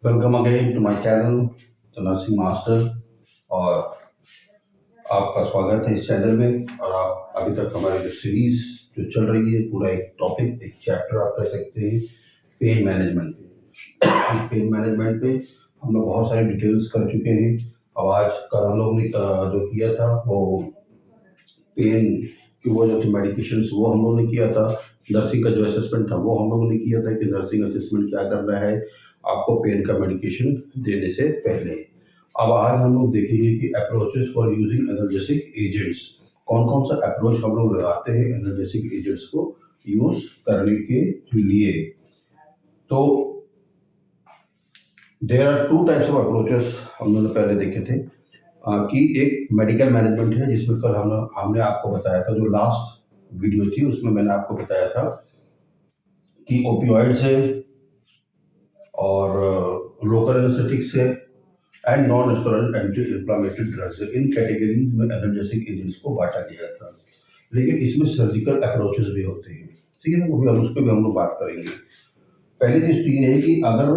Welcome again to my channel the nursing master. और आपका स्वागत है इस चैनल में। और आप अभी तक हमारी जो सीरीज जो चल रही है, पूरा एक टॉपिक, एक चैप्टर आप कह सकते हैं पेन मैनेजमेंट पे। पेन मैनेजमेंट पे हम लोग बहुत सारे डिटेल्स कर चुके हैं। अब आज कल हम लोग ने जो किया था वो पेन की वो जो थी मेडिकेशंस वो हम लोगों ने किया था। नर्सिंग का जो असेसमेंट था वो हम लोगों ने किया था कि नर्सिंग असेसमेंट क्या करना है आपको पेन का मेडिकेशन देने से पहले। अब आज हम लोग देखेंगे कि approaches for using analgesic agents, कौन कौन सा अप्रोच हम लोग लगाते हैं एनाल्जेसिक एजेंट्स को यूज करने के लिए। तो there are two types of approaches हम लोगों ने पहले देखे थे कि एक मेडिकल मैनेजमेंट है जिसमें कल हमने आपको बताया था, जो लास्ट वीडियो थी उसमें मैंने आपको बताया था कि ओपियोइड्स है और लोकल एनेस्थेटिक्स है and non steroidal anti inflammatory drugs है। इन कैटेगरीज में एनाल्जेसिक एजेंट्स को बांटा गया था। लेकिन इसमें सर्जिकल अप्रोचेस भी होते हैं, ठीक है, वो भी हम उस पर भी हम लोग बात करेंगे। पहली चीज तो ये है कि अगर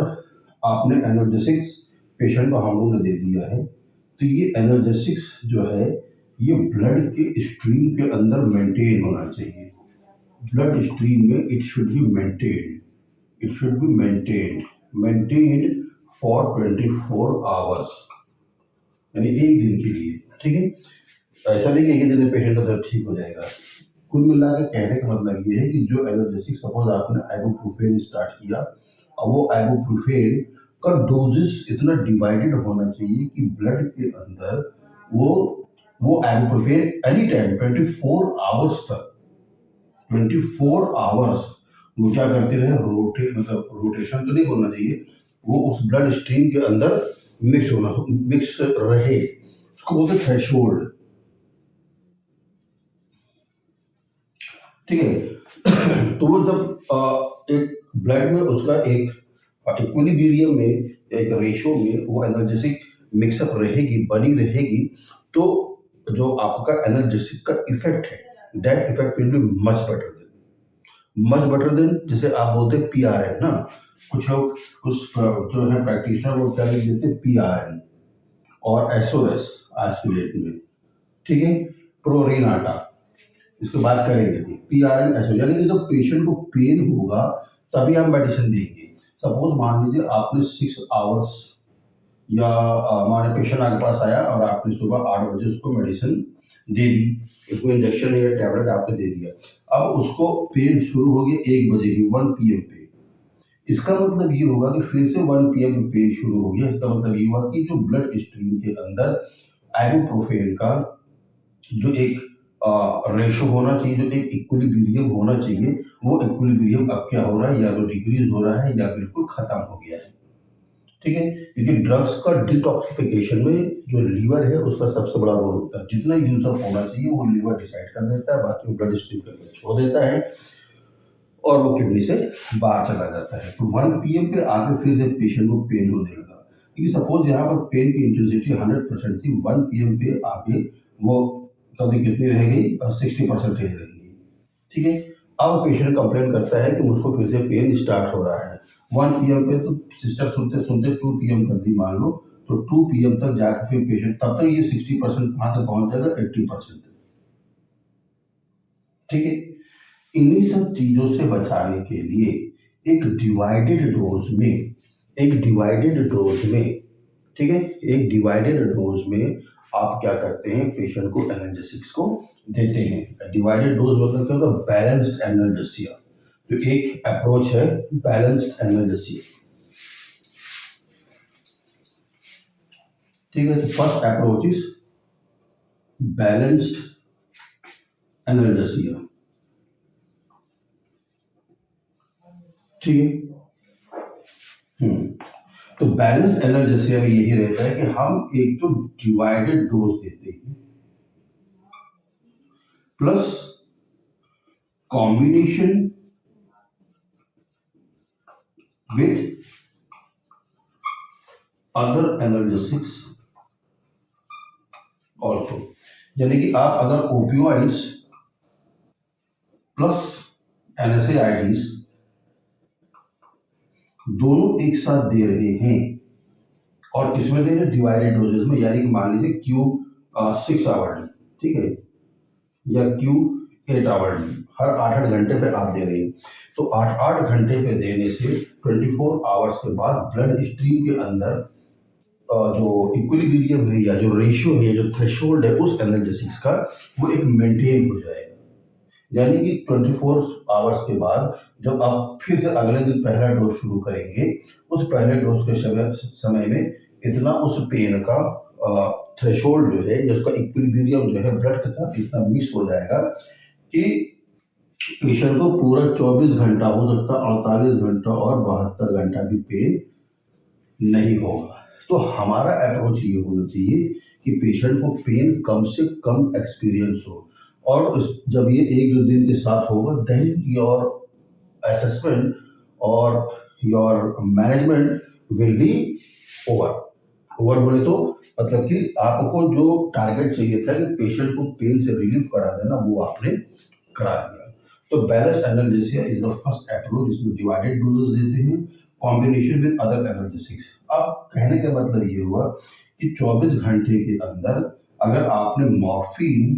आपने एनाल्जेसिक्स पेशेंट को हम लोगों ने दे दिया है तो ये एनाल्जेसिक्स जो है ये ब्लड के स्ट्रीम के अंदर मेंटेन होना चाहिए। ब्लड स्ट्रीम में it should be maintained, it should be maintained for 24 hours, यानी एक दिन के लिए, ठीक है। ऐसा नहीं कि एक दिन में पेशेंट का दर्द ठीक हो जाएगा। कुल मिला के कहने का मतलब ये है कि जो एनाल्जेसिक, सपोज आपने आइबुप्रोफेन स्टार्ट किया, और वो आइबुप्रोफेन का डोजेस इतना डिवाइडेड होना चाहिए कि ब्लड के अंदर वो आइबुप्रोफेन एनी टाइम 24 आवर्स तक, 24 आवर्स वो क्या करते रहे, रोटेशन तो नहीं होना चाहिए, वो उस ब्लड स्ट्रीम के अंदर मिक्स रहे, उसको बोलते थ्रेशोल्ड, ठीक है। तो वो जब एक ब्लड में उसका एक इक्विलिब्रियम में, एक रेशो में वो एनर्जेटिक मिक्सअप रहेगी, बनी रहेगी, तो जो आपका एनर्जेटिक का इफेक्ट है, that effect will be much better than जैसे आप बोलते हैं PRN ना। कुछ लोग, कुछ जो है प्रैक्टिशनर, वो क्या लिख देते हैं PRN और SOS आज की डेट में, ठीक है, प्रोरिनाटा, इसके बात करेंगे। PRN SOS यानी कि जब पेशेंट को पेन होगा तभी हम मेडिसिन देंगे। सपोज मान लीजिए आपने 6 आवर्स या हमारे पेशेंट आपके पास आया और आपने सुबह 8 बजे उसको मेडिसिन दे दी, उसको इंजेक्शन या टैबलेट आपने दे दिया। अब उसको पेन शुरू हो गया 1 बजे ही, 1 PM पे। इसका मतलब ये होगा कि फिर से 1 PM पे पेन शुरू हो गया। इसका मतलब ये हुआ कि जो ब्लड स्ट्रीम के अंदर आइबुप्रोफेन का जो एक रेशो होना चाहिए, जो एक इक्विलिब्रियम होना चाहिए, वो इक्विलिब्रियम अब क्या हो रहा है, या तो डिक्रीज हो रहा है या बिल्कुल खत्म हो गया है, ठीक है। क्योंकि ड्रग्स का डिटॉक्सिफिकेशन में जो लीवर है उसका सबसे बड़ा रोल होता है। जितना यूज अप होना चाहिए वो लीवर डिसाइड कर देता है, बाकी वो ब्लड स्ट्रीम करके छोड़ देता है और वो किडनी से बाहर चला जाता है। तो 1 PM पे आके फिर से पेशेंट को पेन होने लगा, क्योंकि सपोज यहाँ पर पेन की इंटेंसिटी 100% थी, 1 PM पे आके वो कभी कितनी रह गई, 60% रह गई, ठीक है। अब पेशेंट कंप्लेन करता है कि मुझको फिर से पेन स्टार्ट हो रहा है 1 PM पे, तो सिस्टर सुनते सुनते 2 PM कर दी मान लो, तो 2 PM तक जाकर फिर पेशेंट, तब तक ये 60% कहाँ तक पहुंच जाएगा, 80%, ठीक है। इन्हीं सब चीजों से बचाने के लिए एक डिवाइडेड डोज में, एक डिवाइडेड डोज में, ठीक है, एक डिवाइडेड डोज में आप क्या करते हैं, पेशेंट को एनाल्जेसिक्स को देते हैं। डिवाइडेड डोज मतलब क्या होता है, बैलेंस्ड एनाल्जेसिया। तो एक अप्रोच है बैलेंस्ड एनाल्जेसिया, ठीक है। तो first approach is balanced analgesia, ठीक है। तो बैलेंस एनाल्जेसिया में यही रहता है कि हम एक तो डिवाइडेड डोज देते हैं plus combination with other analgesics also. यानी कि आप अगर ओपियोइड्स प्लस NSAIDs दोनों एक साथ दे रहे हैं और इसमें दे रहे डिवाइडेड डोजेस में, यानी कि मान लीजिए क्यू 6 आवरली, ठीक है, या क्यू 8 आवरली, हर 8 8 घंटे पे आप दे रहे हैं। तो 8 8 घंटे पे देने से 24 आवर्स के बाद ब्लड स्ट्रीम के अंदर जो इक्विलिब्रियम है या जो रेशियो है, जो थ्रेशोल्ड है उस एनाल्जेसिक्स का, वो एक मेंटेन हो जाएगा। यानी कि 24 आवर्स के बाद जब आप फिर से अगले दिन पहला डोज शुरू करेंगे, उस पहले डोज के समय में इतना उस पेन का थ्रेशोल्ड जो है, जिसका इक्विलिब्रियम जो है ब्लड के साथ इतना मिक्स हो जाएगा कि पेशेंट को पूरा 24 घंटा, हो सकता 48 घंटा और 72 घंटा भी पेन नहीं होगा। तो हमारा अप्रोच ये होना चाहिए कि पेशेंट को पेन कम से कम एक्सपीरियंस हो, और जब ये 1 2 दिन के साथ होगा, देन योर असेसमेंट और your management will be over. Over बोले तो मतलब कि आपको जो टारगेट चाहिए था कि पेशेंट को पेन से रिलीफ करा देना, वो आपने करा दिया। तो balanced analgesia is the first approach, जिसमें डिवाइडेड डोजेस देते हैं कॉम्बिनेशन विद अदर एनाल्जेसिक्स। अब कहने का मतलब ये हुआ कि 24 घंटे के अंदर अगर आपने मॉर्फिन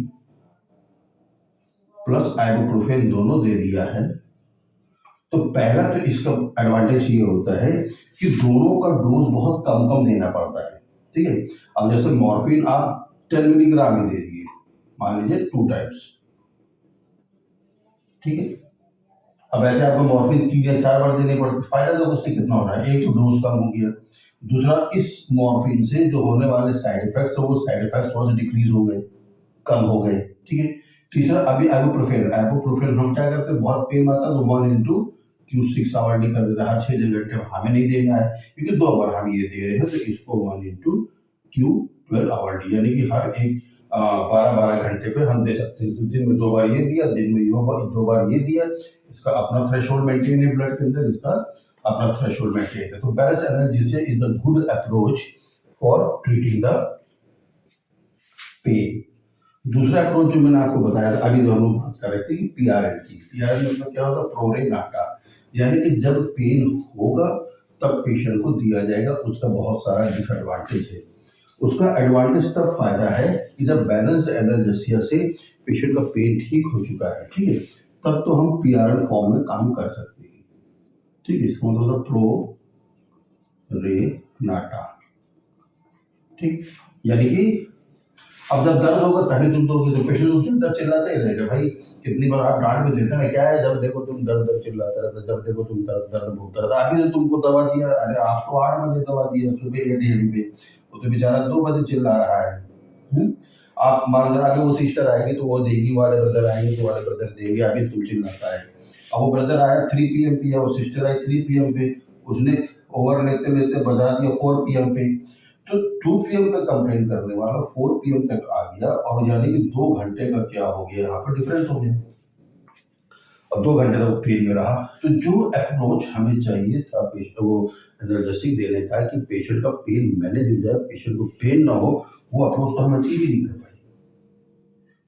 प्लस आइबुप्रोफेन दोनों दे दिया है, तो पहला तो इसका एडवांटेज ये होता है कि दोनों का डोज बहुत कम कम देना पड़ता है, ठीक है। अब जैसे मॉर्फिन आप 10 मिलीग्राम ही दे दिए, मान लीजिए 2 टाइम्स, ठीक है। अब ऐसे आपको मॉर्फिन 3 या 4 बार देनी पड़ती, फायदा तो उससे कितना हो रहा है, एक तो डोज कम हो गया, दूसरा इस मॉर्फिन से जो होने वाले साइड इफेक्ट्स है, वो साइड इफेक्ट्स थोड़े से डिक्रीज हो गए, कम हो गए, ठीक है। तीसरा अभी आइबुप्रोफेन, आइबुप्रोफेन हम क्या करते हैं, बहुत पेन आता है तो 1 into Q6 आवरली कर देते हैं, हर 6 6 घंटे में हमें नहीं देना है, क्योंकि 2 बार हम ये दे रहे हैं, तो इसको 1 into Q12 आवरली, यानी कि हर एक 12 12 घंटे पे हम दे सकते हैं। तो दिन में 2 बार ये दिया, दिन में 2 बार ये दिया, इसका अपना थ्रेशोल्ड मेंटेन है ब्लड के अंदर, इसका अपना थ्रेशोल्ड मेंटेन है। तो balance analgesia is the good approach for treating the pain. दूसरा अप्रोच जो मैंने आपको बताया था, अभी जो हम लोग बात कर रहे थे कि पीआरएन की, पीआरएन मतलब क्या होता है, प्रोरे नाटा, यानी कि जब पेन होगा तब पेशेंट को दिया जाएगा। उसका बहुत सारा डिसएडवांटेज है। उसका एडवांटेज तब फायदा है कि जब बैलेंस्ड एनाल्जेसिया से पेशेंट का पेन ठीक हो चुका है, ठीक है, तब तो हम पीआरएन फॉर्म में काम कर सकते हैं, ठीक है। इसका मतलब प्रो रे नाटा, ठीक, यानी कि अब जब दर्द होगा तभी तुम दोगे, तो पेशेंट तुमसे अंदर चिल्लाते ही रहेगा, भाई कितनी बार आप डांट में देते ना, क्या है जब देखो तुम दर्द दर्द चिल्लाते रहते, जब देखो तुम दर्द दर्द बोलते रहते, अभी तो तुमको दवा दिया, अरे आपको 8 बजे दवा दिया सुबह 8 AM पे, वो तो बेचारा 2 बजे चिल्ला रहा है। हम्म? आप मान लो आगे वो सिस्टर आएगी तो वो देगी, वाले ब्रदर आएंगे तो वाले ब्रदर देंगे, अभी तुम चिल्लाता है। अब वो ब्रदर आया 3 PM पे, या वो सिस्टर आई 3 PM पे, उसने ओवर लेते लेते बजा दिया 4 PM पे, तो 2 PM पे कंप्लेन करने वाला 4 PM तक आ गया, और यानी कि 2 घंटे का क्या हो गया, यहाँ पर डिफरेंस हो गया, और 2 घंटे तक पेन में रहा। तो जो अप्रोच हमें चाहिए था पेशेंट वो एनाल्जेसिक देने का, कि पेशेंट का पेन मैनेज हो जाए, पेशेंट को पेन ना हो, वो अप्रोच तो हम अचीव ही नहीं कर पाए।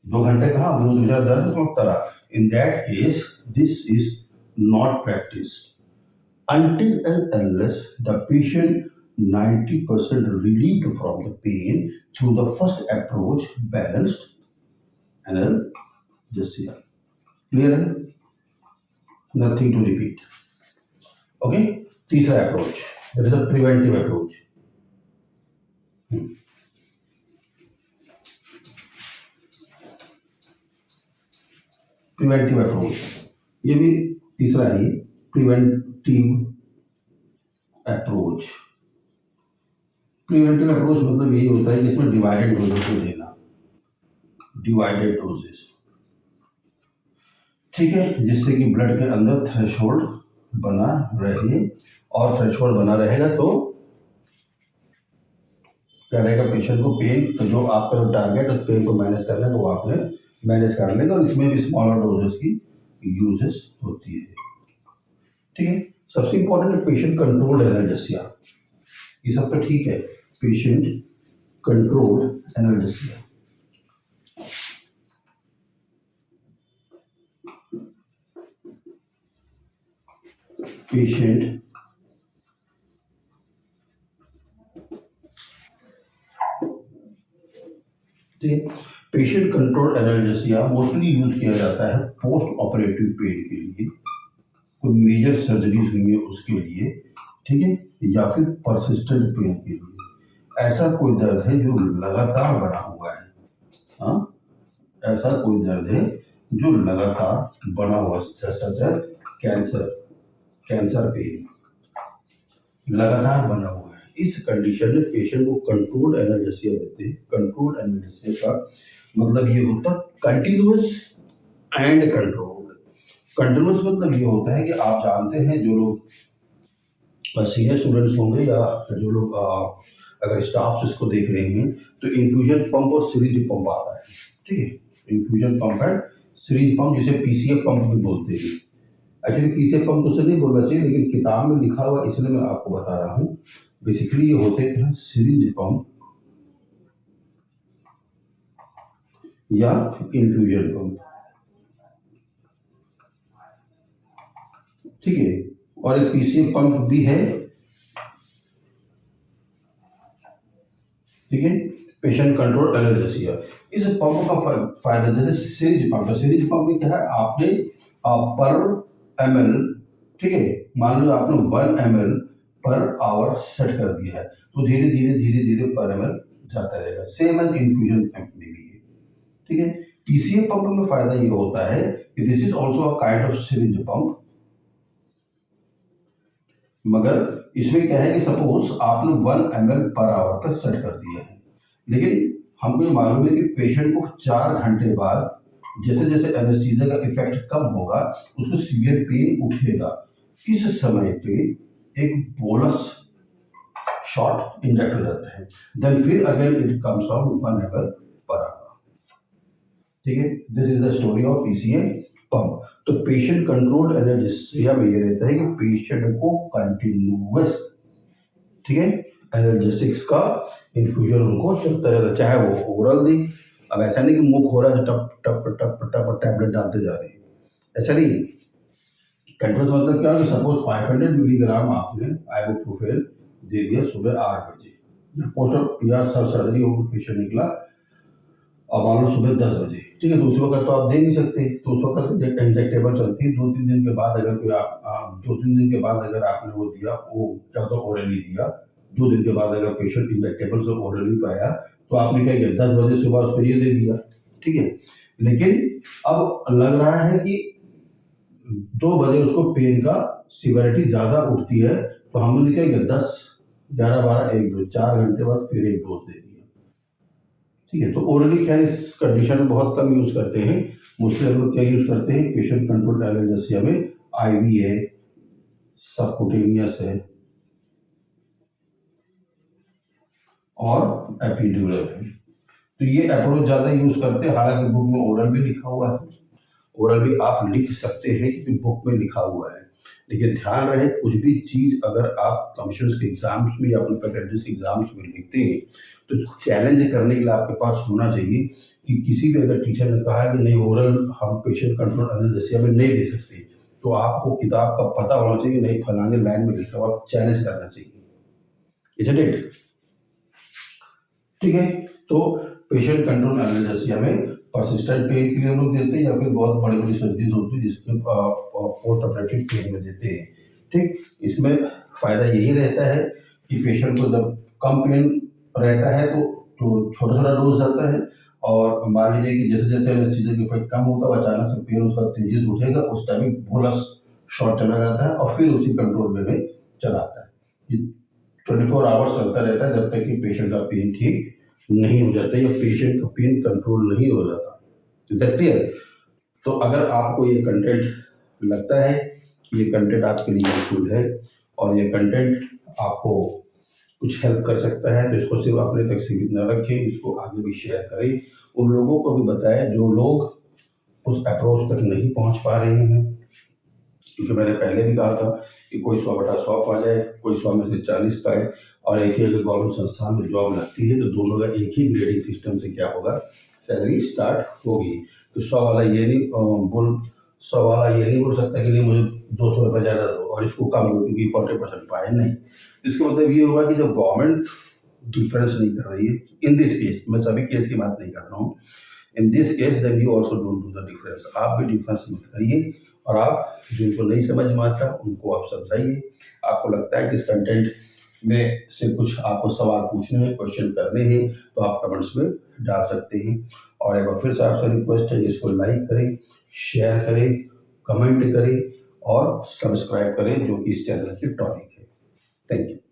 2 घंटे कहाँ, वो तो बेचारा दर्द पहुंचता रहा। In that case this is not practice until and unless the patient 90% relieved from the pain through the first approach, balanced analgesia. Clear है? Nothing to repeat. Okay? तीसरा approach, that is a preventive approach. Preventive approach, ये भी तीसरा है, preventive approach. Preventive approach मतलब यही होता है कि इसमें डिवाइडेड डोजेस देना, डिवाइडेड डोजेस, ठीक है, जिससे कि ब्लड के अंदर थ्रेशोल्ड बना रहे, और थ्रेशोल्ड बना रहेगा तो क्या रहेगा, पेशेंट को पेन, तो जो आपका जो टारगेट उस पेन को मैनेज करना है, वो आपने मैनेज कर लेगा, और इसमें भी स्मॉलर डोजेस की यूजेस होती है, ठीक है। सबसे इंपॉर्टेंट है पेशेंट कंट्रोल्ड एनाल्जेसिया, ये सब तो ठीक है, पेशेंट कंट्रोल्ड एनाल्जेसिया, पेशेंट ठीक है। Patient control analgesia mostly use किया जाता है पोस्ट ऑपरेटिव पेन के लिए, कोई मेजर सर्जरीज हुई है उसके लिए, ठीक है, या फिर परसिस्टेंट पेन के लिए। ऐसा कोई दर्द है जो लगातार बना हुआ है, हाँ, ऐसा कोई दर्द है जो लगातार बना हुआ, जैसा कैंसर, कैंसर पेन लगातार बना हुआ है। इस कंडीशन में पेशेंट को कंट्रोल्ड एनाल्जेसिया देते हैं। कंट्रोल्ड एनाल्जेसिया का मतलब ये होता है कंटिन्यूअस एंड कंट्रोल्ड। कंटिन्यूअस मतलब ये होता है कि आप जानते हैं, जो लोग सीनियर स्टूडेंट्स होंगे या जो लोग अगर स्टाफ इसको देख रहे हैं, तो इन्फ्यूजन पंप और सीरीज पंप आता है, ठीक है। इन्फ्यूजन पंप है, सीरीज पंप जिसे पीसीएफ पंप भी बोलते हैं। एक्चुअली पीसीएफ पंप तो उसे नहीं बोलना चाहिए, लेकिन किताब में लिखा हुआ इसलिए मैं आपको बता रहा हूँ। बेसिकली ये होते हैं सीरीज पंप या इन्फ्यूजन पंप, ठीक है। और एक पीसीएफ पंप भी है, ठीक है। पेशेंट कंट्रोल एनाल्जेसिया, इस पंप का फायदा, जैसे सीरीज पंप, सीरीज पंप में क्या है, आपने पर ml, ठीक है, मान लो आपने 1 ml पर आवर सेट कर दिया है, तो धीरे धीरे धीरे धीरे पर ml जाता रहेगा। सेम एज इन्फ्यूजन पंप में भी है, ठीक है। पीसीएफ पंप में फायदा ये होता है कि this is also a kind of series pump, मगर इसमें क्या है कि सपोज आपने 1 ml पर आवर पर सेट कर दिया है, लेकिन हमको ये मालूम है कि पेशेंट को 4 घंटे बाद जैसे जैसे एनेस्थीसिया का इफेक्ट कम होगा, उसको सीवियर पेन उठेगा। इस समय पे एक बोलस शॉट इंजेक्ट हो जाता है, देन फिर again it comes on 1 ml per hour, ठीक है। This is the story of PCA pump. तो पेशेंट कंट्रोल्ड एनाल्जेसिया में ये रहता है कि पेशेंट को कंटिन्यूअस, ठीक है, एनाल्जेसिक्स का इन्फ्यूजन उनको चलता रहता है, चाहे वो ओरल दी। अब ऐसा नहीं कि मुंह खोला तो टप टप टप टप टैबलेट डालते जा रहे हैं, ऐसा नहीं। कंट्रोल मतलब क्या है, सपोज 500 मिलीग्राम आपने आइबुप्रोफेन दे दिया सुबह 8 बजे, पोस्ट या सर्जरी हो, पेशेंट निकला, अब मान लो सुबह 10 बजे, ठीक है, तो उस वक्त तो आप दे नहीं सकते, तो उस वक्त इंजेक्टेबल चलती है। 2-3 दिन के बाद अगर कोई आप 2-3 दिन के बाद अगर आपने वो दिया, वो क्या तो ओरली दिया, 2 दिन के बाद अगर पेशेंट इंजेक्टेबल से ओरली पाया, तो आपने क्या किया, 10 बजे सुबह उसको ये दे दिया, ठीक है। लेकिन अब लग रहा है कि 2 बजे उसको पेन का सिवियरिटी ज़्यादा उठती है, तो हमने क्या किया, 10, 11, 12, 1, 2, 4 घंटे बाद फिर एक डोज दे दिया, ठीक है। तो ओरली खैर इस कंडीशन में बहुत कम यूज करते हैं। मोस्टली हम लोग क्या यूज करते हैं पेशेंट कंट्रोल एनाल्जेसिया में, आईवी है, सबकुटेनियस है और एपिड्यूरल है। तो ये अप्रोच ज्यादा यूज करते हैं, हालांकि बुक में ओरल भी लिखा हुआ है, ओरल भी आप लिख सकते हैं कि बुक में लिखा हुआ है, लेकिन ध्यान रहे कुछ भी चीज अगर आप कमिश्नर्स के एग्जाम्स में या अपने फैकल्टीज के एग्जाम्स में लिखते हैं, तो चैलेंज करने के लिए आपके पास होना चाहिए कि किसी भी अगर टीचर ने कहा कि नहीं ओरल हम पेशेंट कंट्रोल एनाल्जेसिया में नहीं दे सकते, तो आपको किताब का पता होना चाहिए, नहीं फलाने लाइन में लिखा हुआ, चैलेंज करना चाहिए, इजंट इट, ठीक है। तो पेशेंट कंट्रोल एनाल्जेसिया में परसिस्टेंट पेन के लिए हम लोग देते हैं, या फिर बहुत बड़ी बड़ी सर्जरीज होती है जिसके पोस्ट ऑपरेटिव पेन में देते हैं, ठीक। इसमें फायदा यही रहता है कि पेशेंट को जब कम पेन रहता है तो छोटा छोटा डोज जाता है, और मान लीजिए कि जैसे जैसे एनेस्थीसिया का इफेक्ट कम होता है, अचानक से पेन उसका तेजी से उठेगा, उस टाइम बोलस शॉट चला जाता है और फिर उसी कंट्रोल में चला आता है। ये 24 आवर्स चलता रहता है जब तक कि पेशेंट का पेन ठीक नहीं हो जाता या पेशेंट का पेन कंट्रोल नहीं हो जाता, इज दैट क्लियर। तो अगर आपको ये कंटेंट लगता है कि ये कंटेंट आपके लिए यूजफुल है और ये कंटेंट आपको कुछ हेल्प कर सकता है, तो इसको सिर्फ अपने तक सीमित न रखें, इसको आगे भी शेयर करें, उन लोगों को भी बताएं जो लोग उस अप्रोच तक नहीं पहुंच पा रहे हैं। क्योंकि मैंने पहले भी कहा था कि कोई 100/100 पा जाए, कोई 100 में से 40 पाए, और एक ही अगर गवर्नमेंट संस्थान में जॉब लगती है तो दोनों का एक ही ग्रेडिंग सिस्टम से क्या होगा, सैलरी स्टार्ट होगी। तो 100 वाला ये नहीं बोल 100 वाला ये नहीं बोल सकता कि नहीं मुझे 200 रुपये ज़्यादा दो और इसको कम दो क्योंकि 40% पाए, नहीं। इसका मतलब ये होगा कि जब गवर्नमेंट डिफरेंस नहीं कर रही है इन दिस केस, मैं सभी केस की बात नहीं कर रहा हूँ, in this case then you also don't do the difference, आप भी डिफरेंस मत करिए। और आप जिनको नहीं समझ में आता उनको आप समझाइए। आपको लगता है कि इस कंटेंट में से कुछ आपको सवाल पूछने हैं, क्वेश्चन करने हैं, तो आप कमेंट्स में डाल सकते हैं। और एक बार फिर से आपसे रिक्वेस्ट है कि इसको लाइक करें, शेयर करें, कमेंट करें और सब्सक्राइब करें, जो कि इस चैनल की टॉपिक है। Thank you.